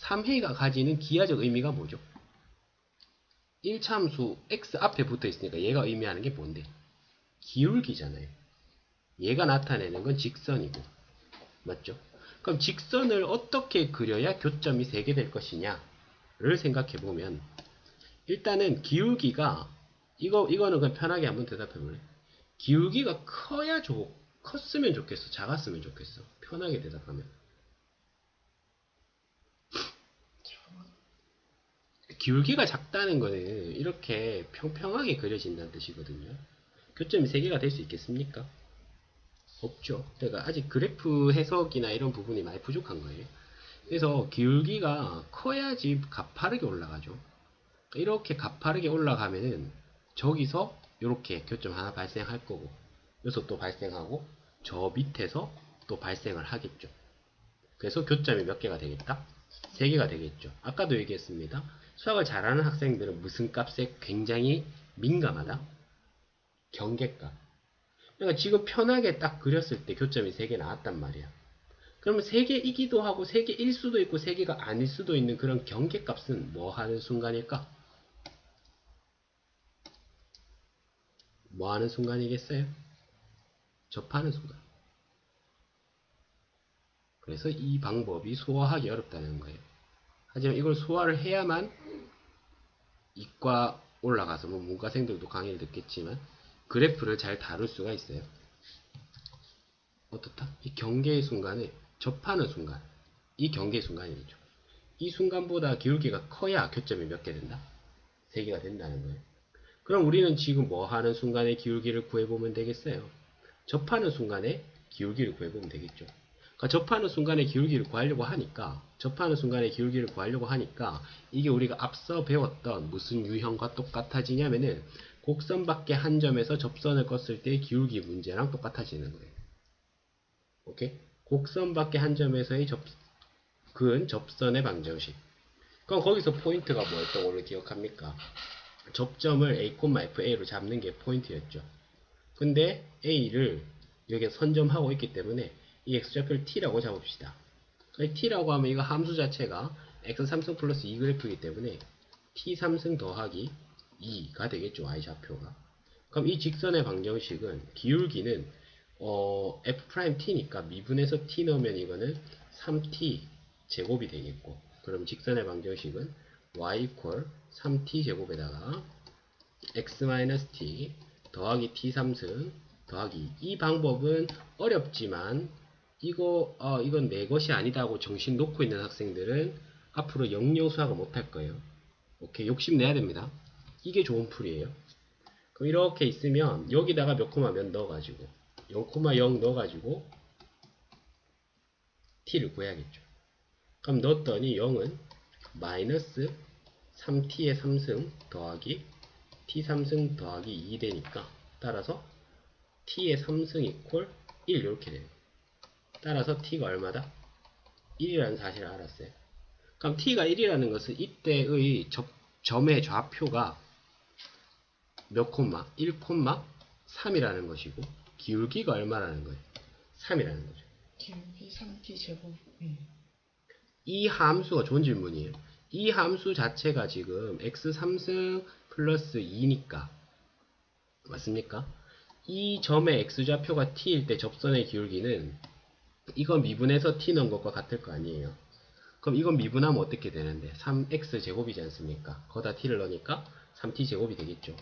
3a가 가지는 기하적 의미가 뭐죠? 1차 함수 x 앞에 붙어 있으니까 얘가 의미하는 게 뭔데? 기울기잖아요. 얘가 나타내는 건 직선이고 맞죠? 그럼 직선을 어떻게 그려야 교점이 세게 될 것이냐를 생각해 보면 일단은 기울기가 이거는 그냥 편하게 한번 대답해 볼래? 기울기가 컸으면 좋겠어, 작았으면 좋겠어. 편하게 대답하면 기울기가 작다는 거는 이렇게 평평하게 그려진다는 뜻이거든요. 교점이 3개가 될 수 있겠습니까? 없죠. 그러니까 아직 그래프 해석이나 이런 부분이 많이 부족한 거예요. 그래서 기울기가 커야지 가파르게 올라가죠. 이렇게 가파르게 올라가면은 저기서 이렇게 교점 하나 발생할 거고 여기서 또 발생하고 저 밑에서 또 발생을 하겠죠. 그래서 교점이 몇 개가 되겠다? 3개가 되겠죠. 아까도 얘기했습니다. 수학을 잘하는 학생들은 무슨 값에 굉장히 민감하다? 경계값. 그러니까 지금 편하게 딱 그렸을 때 교점이 3개 나왔단 말이야. 그러면 3개이기도 하고 3개일 수도 있고 3개가 아닐 수도 있는 그런 경계값은 뭐 하는 순간일까? 뭐 하는 순간이겠어요? 접하는 순간. 그래서 이 방법이 소화하기 어렵다는 거예요. 하지만 이걸 소화를 해야만 이과 올라가서 뭐 문과생들도 강의를 듣겠지만 그래프를 잘 다룰 수가 있어요. 어떻다? 이 경계의 순간에 접하는 순간, 이 경계의 순간이죠. 이 순간보다 기울기가 커야 교점이 몇 개 된다? 3개가 된다는 거예요. 그럼 우리는 지금 뭐 하는 순간에 기울기를 구해보면 되겠어요? 접하는 순간에 기울기를 구해보면 되겠죠. 그러니까 접하는 순간에 기울기를 구하려고 하니까 접하는 순간의 기울기를 구하려고 하니까 이게 우리가 앞서 배웠던 무슨 유형과 똑같아지냐면은 곡선 밖의 한 점에서 접선을 껐을 때 기울기 문제랑 똑같아지는 거예요. 오케이? 곡선 밖의 한 점에서의 그은 접선의 방정식. 그럼 거기서 포인트가 뭐였던 걸로 기억합니까? 접점을 a, fa로 잡는 게 포인트였죠. 근데 a를 여기에 선점하고 있기 때문에 이 x좌표를 t라고 잡읍시다. t라고 하면 이거 함수 자체가 x3승 플러스 2 그래프이기 때문에 t3승 더하기 2가 되겠죠. y좌표가. 그럼 이 직선의 방정식은 기울기는 f't니까 미분해서 t 넣으면 이거는 3t 제곱이 되겠고, 그럼 직선의 방정식은 y 이퀄 3t 제곱에다가 x-t 더하기 t3승 더하기, 이 방법은 어렵지만 이건 내 것이 아니다 하고 정신 놓고 있는 학생들은 앞으로 영영 수학을 못할 거예요. 오케이, 욕심내야 됩니다. 이게 좋은 풀이에요. 그럼 이렇게 있으면 여기다가 몇 콤마 몇 넣어가지고 0,0 넣어가지고 t를 구해야겠죠. 그럼 넣었더니 0은 마이너스 3t의 3승 더하기 t3승 더하기 2 되니까, 따라서 t의 3승 이퀄 1 이렇게 돼요. 따라서 t가 얼마다? 1이라는 사실을 알았어요. 그럼 t가 1이라는 것은 이때의 점의 좌표가 몇 콤마? 1,3이라는 것이고 기울기가 얼마라는 거예요? 3이라는 거죠. 기울기 3t 제곱. 이 함수가 좋은 질문이에요. 이 함수 자체가 지금 x3승 플러스 2니까 맞습니까? 이 점의 x좌표가 t일 때 접선의 기울기는 이건 미분해서 t 넣은 것과 같을 거 아니에요. 그럼 이건 미분하면 어떻게 되는데 3x 제곱이지 않습니까? 거기다 t를 넣으니까 3t 제곱이 되겠죠.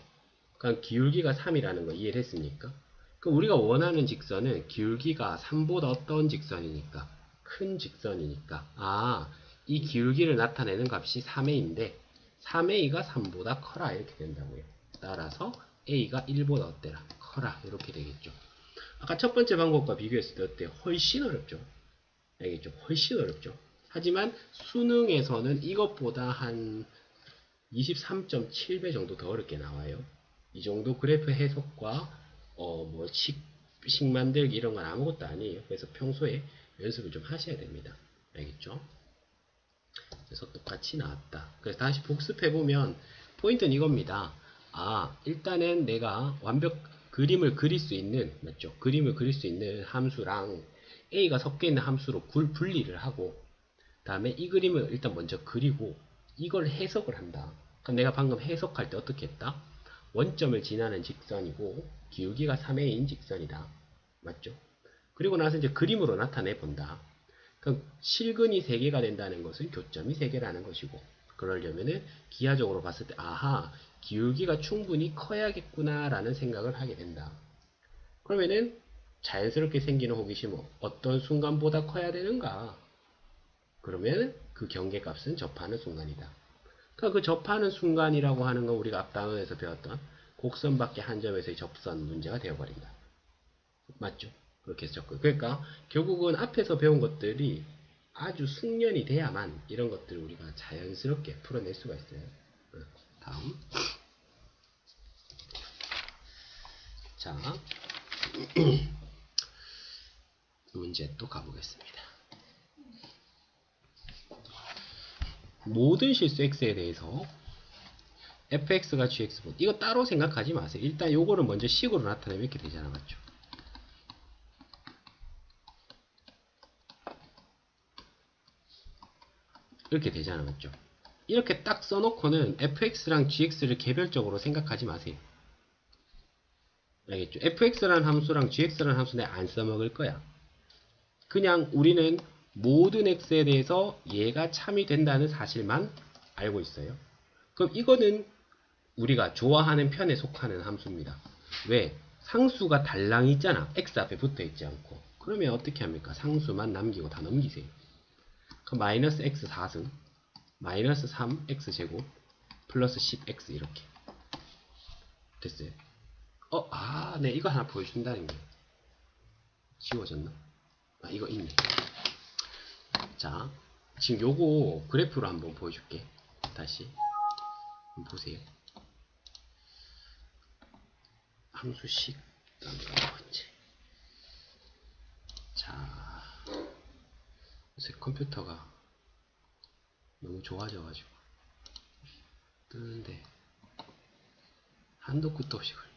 그럼 기울기가 3이라는 거 이해됐습니까? 그럼 우리가 원하는 직선은 기울기가 3보다 어떤 직선이니까? 큰 직선이니까 이 기울기를 나타내는 값이 3a인데 3a가 3보다 커라 이렇게 된다고요. 따라서 a가 1보다 어때라? 커라 이렇게 되겠죠. 아까 첫 번째 방법과 비교했을 때 어때요? 훨씬 어렵죠. 알겠죠? 훨씬 어렵죠. 하지만 수능에서는 이것보다 한 23.7배 정도 더 어렵게 나와요. 이 정도 그래프 해석과 식 만들기 이런 건 아무것도 아니에요. 그래서 평소에 연습을 좀 하셔야 됩니다. 알겠죠? 그래서 똑같이 나왔다. 그래서 다시 복습해보면 포인트는 이겁니다. 일단은 내가 그림을 그릴 수 있는, 맞죠? 그림을 그릴 수 있는 함수랑 A가 섞여 있는 함수로 분리를 하고, 다음에 이 그림을 일단 먼저 그리고 이걸 해석을 한다. 그럼 내가 방금 해석할 때 어떻게 했다? 원점을 지나는 직선이고 기울기가 3a인 직선이다. 맞죠? 그리고 나서 이제 그림으로 나타내 본다. 그럼 실근이 3개가 된다는 것은 교점이 3개라는 것이고, 그러려면은 기하적으로 봤을 때 기울기가 충분히 커야겠구나 라는 생각을 하게 된다. 그러면은 자연스럽게 생기는 호기심은 어떤 순간보다 커야 되는가? 그러면 그 경계값은 접하는 순간이다. 그러니까 그 접하는 순간이라고 하는 건 우리가 앞 단원에서 배웠던 곡선 밖의 한 점에서의 접선 문제가 되어버린다. 맞죠? 그렇게 해서 접근. 그러니까 결국은 앞에서 배운 것들이 아주 숙련이 돼야만 이런 것들을 우리가 자연스럽게 풀어낼 수가 있어요. 다음. 자, 문제 또 가보겠습니다. 모든 실수 x에 대해서 fx가 gx보다, 이거 따로 생각하지 마세요. 일단 요거를 먼저 식으로 나타내면 이렇게 되잖아. 맞죠? 이렇게 되잖아. 맞죠? 이렇게 딱 써놓고는 fx랑 gx를 개별적으로 생각하지 마세요. 알겠죠? fx라는 함수랑 gx라는 함수 내가 안 써먹을 거야. 그냥 우리는 모든 x에 대해서 얘가 참이 된다는 사실만 알고 있어요. 그럼 이거는 우리가 좋아하는 편에 속하는 함수입니다. 왜? 상수가 달랑 있잖아. x 앞에 붙어 있지 않고. 그러면 어떻게 합니까? 상수만 남기고 다 넘기세요. 그럼 마이너스 x 4승, 마이너스 3x 제곱, 플러스 10x 이렇게. 됐어요. 네, 이거 하나 보여준다는 게. 지워졌나? 이거 있네. 자, 지금 요거 그래프로 한번 보여줄게. 다시 한번 보세요. 함수식 자, 요새 컴퓨터가 너무 좋아져가지고 뜨는데 한도 끝도 없이 걸려.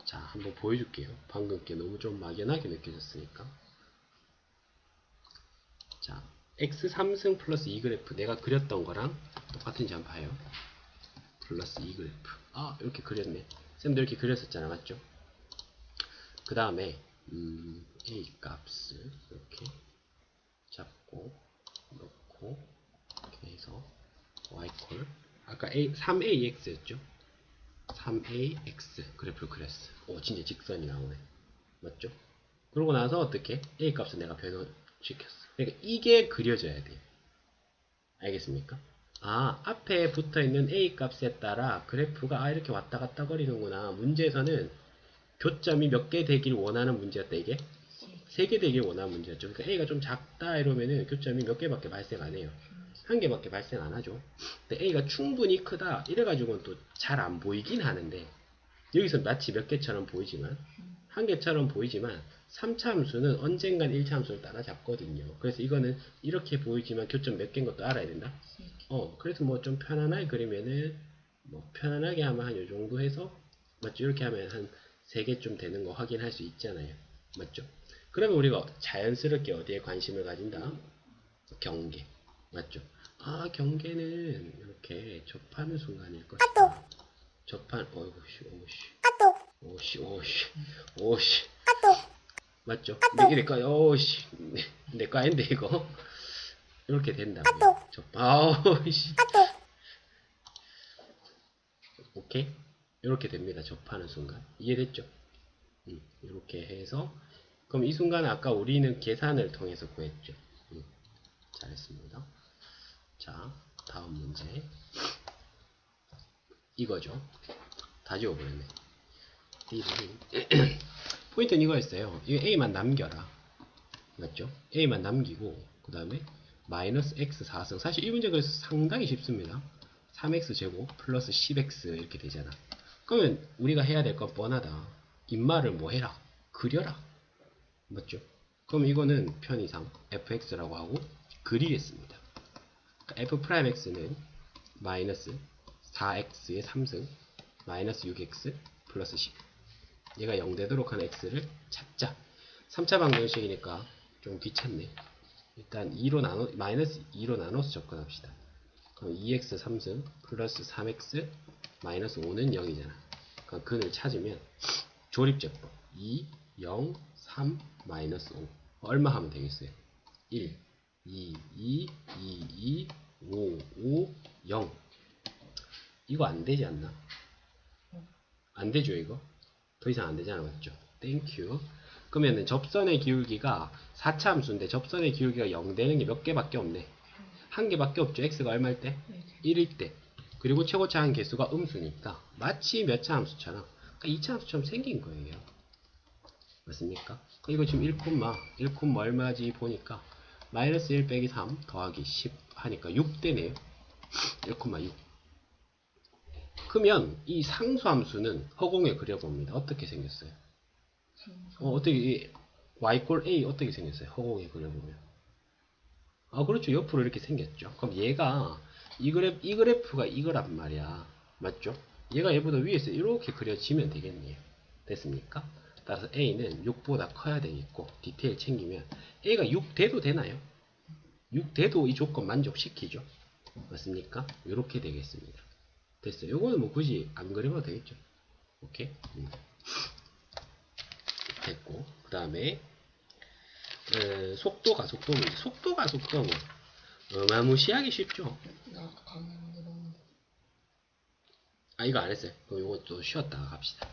자, 한번 보여줄게요. 방금 게 너무 좀 막연하게 느껴졌으니까. 자, x3승 플러스 2그래프 내가 그렸던 거랑 똑같은지 한번 봐요. 플러스 2그래프. 아, 이렇게 그렸네. 쌤도 이렇게 그렸었잖아, 맞죠? 그 다음에 a 값을 이렇게 잡고 넣고 이렇게 해서 y 콜 아까 3ax였죠? 3ax 그래프를 그렸어. 오, 진짜 직선이 나오네. 맞죠? 그러고 나서 어떻게? a 값을 내가 변환시켰어. 그러니까 이게 그려져야 돼요. 알겠습니까? 아, 앞에 붙어있는 a 값에 따라 그래프가 이렇게 왔다 갔다 거리는구나. 문제에서는 교점이 몇 개 되길 원하는 문제였다. 이게 3개 되길 원하는 문제였죠. 그러니까 a가 좀 작다 이러면은 교점이 몇 개밖에 발생 안 해요. 한 개밖에 발생 안 하죠. 근데 a가 충분히 크다 이래가지고는 또 잘 안 보이긴 하는데, 여기서 마치 몇 개처럼 보이지만 한 개처럼 보이지만 3차 함수는 언젠간 1차 함수를 따라잡거든요. 그래서 이거는 이렇게 보이지만 교점 몇 개인 것도 알아야 된다. 그래서 뭐 좀 편안하게 그리면은 뭐 편안하게 하면 한 요 정도 해서, 맞죠? 이렇게 하면 한 3개쯤 되는 거 확인할 수 있잖아요. 맞죠? 그러면 우리가 자연스럽게 어디에 관심을 가진다? 경계. 맞죠? 아, 경계는 이렇게 접하는 순간일 것이다. 접한, 오씨. 맞죠? 내 거, 내 거 아닌데, 이거. 이렇게 된다고요. 아우씨. 오케이? 이렇게 됩니다. 접하는 순간. 이해됐죠? 이렇게 해서, 그럼 이 순간은 아까 우리는 계산을 통해서 구했죠. 잘했습니다. 자, 다음 문제. 이거죠. 다 지워버렸네. 포인트는 이거였어요. 이거 A만 남겨라. 맞죠? A만 남기고, 그 다음에 마이너스 X 4승. 사실 이 문제 그래서 상당히 쉽습니다. 3X 제곱 플러스 10X 이렇게 되잖아. 그러면 우리가 해야 될 건 뻔하다. 인말을 뭐 해라? 그려라. 맞죠? 그럼 이거는 편의상 fx라고 하고 그리겠습니다. f'x는 마이너스 4x의 3승 마이너스 6x 플러스 10. 얘가 0 되도록 하는 x를 찾자. 3차 방정식이니까 좀 귀찮네. 일단 2로 마이너스 2로 나눠서 접근합시다. 그럼 2x 3승 플러스 3x 마이너스 5는 0이잖아. 그럼 근을 찾으면 조립제법 2, 0, 3, 마이너스 5 얼마 하면 되겠어요? 1, 2, 2, 2, 2, 5, 5, 0. 이거 안 되지 않나? 안 되죠, 이거? 더 이상 안 되잖아, 맞죠? 땡큐. 그러면은 접선의 기울기가 4차 함수인데 접선의 기울기가 0 되는 게 몇 개밖에 없네. 한 개밖에 없죠. x가 얼마일 때? 1일 때. 그리고 최고차 한 개수가 음수니까 마치 몇 차 함수처럼, 그러니까 2차 함수처럼 생긴 거예요. 맞습니까? 이거 지금 1, 얼마지 보니까 마이너스 1 빼기 3 더하기 10 하니까 6 되네요. 1,6. 그러면 이 상수함수는 허공에 그려봅니다. 어떻게 생겼어요? 어떻게 y꼴 a 어떻게 생겼어요? 허공에 그려보면. 그렇죠. 옆으로 이렇게 생겼죠. 그럼 얘가 이 그래프가 이거란 말이야. 맞죠? 얘가 얘보다 위에서 이렇게 그려지면 되겠네요. 됐습니까? 따라서 a는 6보다 커야 되겠고, 디테일 챙기면 a가 6 돼도 되나요? 6 돼도 이 조건 만족시키죠. 맞습니까? 이렇게 되겠습니다. 됐어요. 요거는 뭐 굳이 안 그려봐도 되겠죠. 오케이? 됐고, 그 다음에 속도 가속도 문제. 속도 가속도는 어마무시하게 쉽죠. 나 가는 거 너무. 이거 안 했어요. 그럼 요거 또 쉬었다가 갑시다.